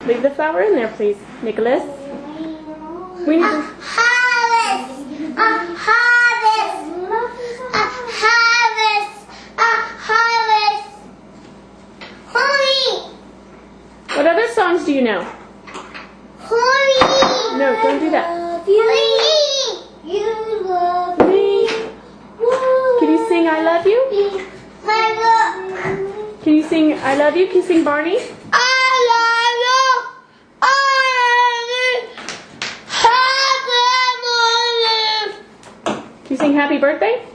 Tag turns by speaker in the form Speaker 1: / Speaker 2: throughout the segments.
Speaker 1: Leave the flower in there, please, Nicholas. We need to...
Speaker 2: Harvest! A harvest! A harvest! A harvest! Hurry!
Speaker 1: What other songs do you know?
Speaker 2: Hurry!
Speaker 1: No, don't do that.
Speaker 2: Hurry! You love
Speaker 1: Me. Can you sing I love you?
Speaker 2: me. I love.
Speaker 1: Can you sing I love you? Can you sing Barney?
Speaker 2: I love you. I love you. Happy morning.
Speaker 1: Can you sing happy birthday?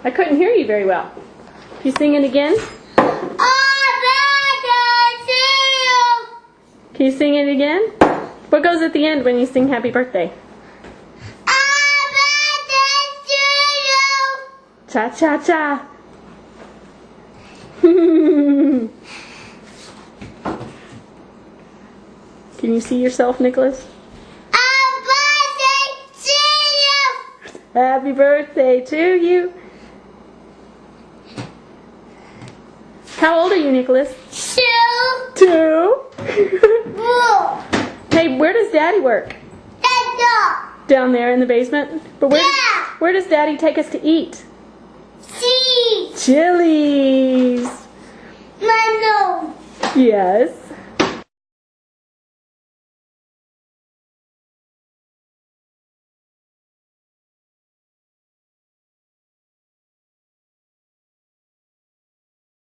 Speaker 1: I couldn't hear you very well. Can you sing it again? Can you sing it again? What goes at the end when you sing happy birthday? Cha cha cha. Can you see yourself, Nicholas? Happy birthday to you. How old are you, Nicholas? 2. Hey, where does Daddy work? Down there in the basement? But where does Daddy take us to eat? Chili's.
Speaker 2: No.
Speaker 1: Yes.